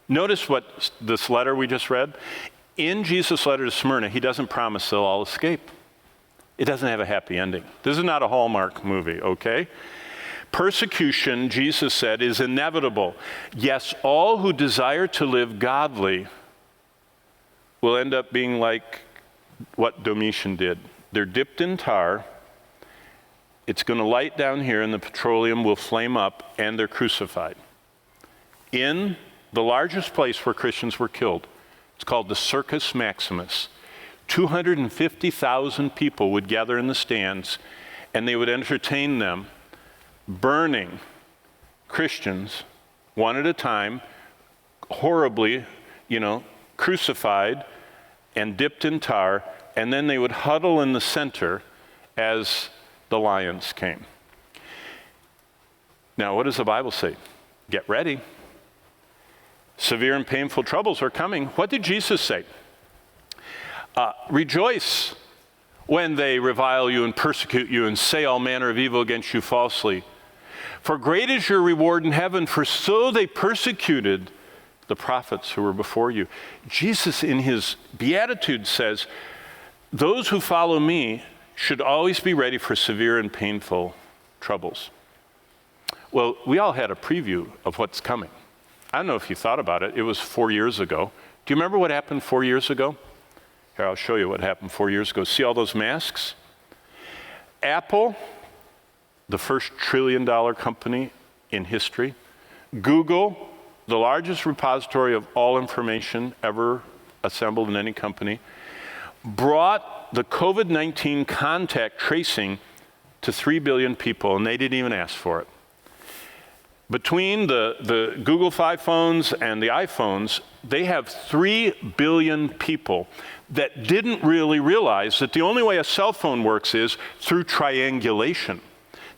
Notice what this letter we just read. In Jesus' letter to Smyrna, he doesn't promise they'll all escape. It doesn't have a happy ending. This is not a Hallmark movie, okay? Persecution, Jesus said, is inevitable. Yes, all who desire to live godly will end up being like what Domitian did. They're dipped in tar. It's going to light down here, and the petroleum will flame up, and they're crucified. In the largest place where Christians were killed, it's called the Circus Maximus. 250,000 people would gather in the stands, and they would entertain them, burning Christians one at a time, horribly, crucified and dipped in tar, and then they would huddle in the center as the lions came. Now, what does the Bible say? Get ready. Severe and painful troubles are coming. What did Jesus say? Rejoice when they revile you and persecute you and say all manner of evil against you falsely. For great is your reward in heaven, for so they persecuted the prophets who were before you. Jesus in his Beatitude says, those who follow me should always be ready for severe and painful troubles. Well, we all had a preview of what's coming. I don't know if you thought about it. It was 4 years ago. Do you remember what happened 4 years ago? Here, I'll show you what happened 4 years ago. See all those masks? Apple, the first trillion-dollar company in history. Google, the largest repository of all information ever assembled in any company, brought the COVID-19 contact tracing to 3 billion people, and they didn't even ask for it. Between the Google Fi phones and the iPhones, they have 3 billion people that didn't really realize that the only way a cell phone works is through triangulation.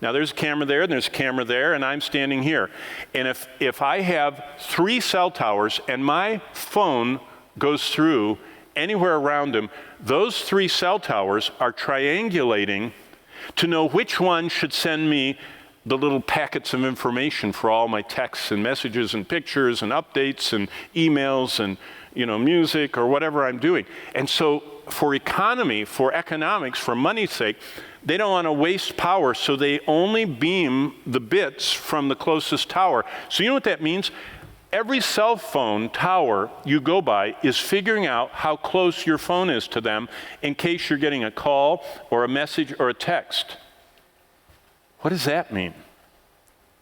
Now there's a camera there, and there's a camera there, and I'm standing here. And if I have 3 cell towers and my phone goes through anywhere around them, those 3 cell towers are triangulating to know which one should send me the little packets of information for all my texts and messages and pictures and updates and emails and music or whatever I'm doing. And so for economy, for economics, for money's sake, they don't want to waste power, so they only beam the bits from the closest tower. So you know what that means? Every cell phone tower you go by is figuring out how close your phone is to them in case you're getting a call or a message or a text. What does that mean?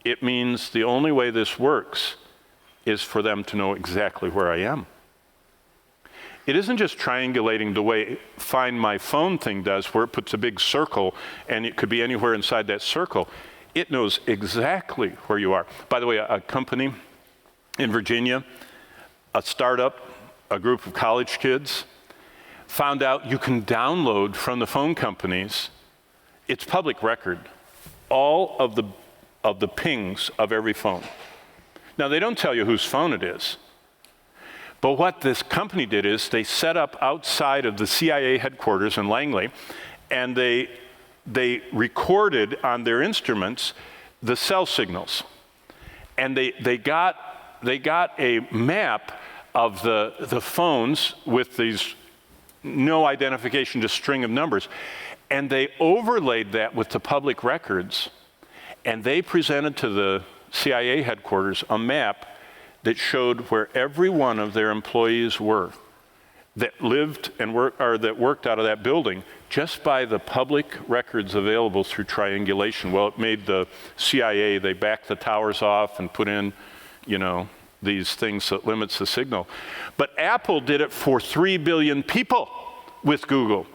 It means the only way this works is for them to know exactly where I am. It isn't just triangulating the way Find My Phone thing does, where it puts a big circle and it could be anywhere inside that circle. It knows exactly where you are. By the way, a company in Virginia, a startup, a group of college kids, found out you can download from the phone companies, it's public record, all of the pings of every phone. Now, they don't tell you whose phone it is. But what this company did is they set up outside of the CIA headquarters in Langley, and they recorded on their instruments the cell signals. And they got a map of the phones with these no identification, just string of numbers. And they overlaid that with the public records, and they presented to the CIA headquarters a map that showed where every one of their employees were that lived and worked out of that building just by the public records available through triangulation. Well, it made the CIA, they backed the towers off and put in, these things that limits the signal. But Apple did it for 3 billion people with Google.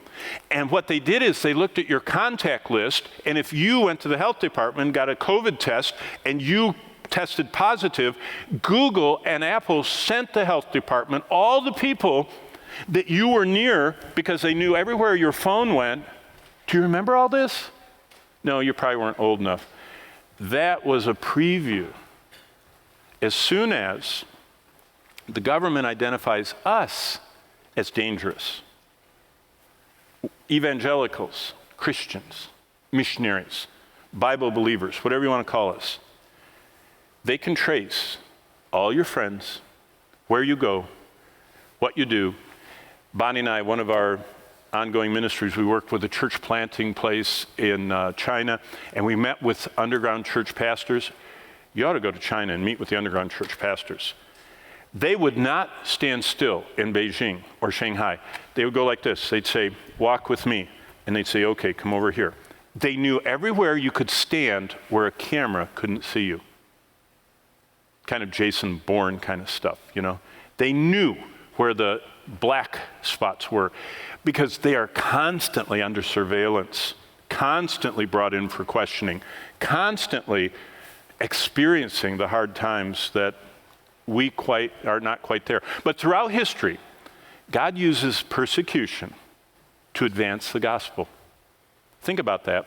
And what they did is they looked at your contact list, and if you went to the health department and got a COVID test and you tested positive, Google and Apple sent the health department all the people that you were near because they knew everywhere your phone went. Do you remember all this? No, you probably weren't old enough. That was a preview. As soon as the government identifies us as dangerous, evangelicals, Christians, missionaries, Bible believers, whatever you want to call us, they can trace all your friends, where you go, what you do. Bonnie and I, one of our ongoing ministries, we worked with a church planting place in China, and we met with underground church pastors. You ought to go to China and meet with the underground church pastors. They would not stand still in Beijing or Shanghai. They would go like this. They'd say, walk with me. And they'd say, okay, come over here. They knew everywhere you could stand where a camera couldn't see you. Kind of Jason Bourne kind of stuff, you know. They knew where the black spots were because they are constantly under surveillance, constantly brought in for questioning, constantly experiencing the hard times that we are not quite there. But throughout history, God uses persecution to advance the gospel. Think about that.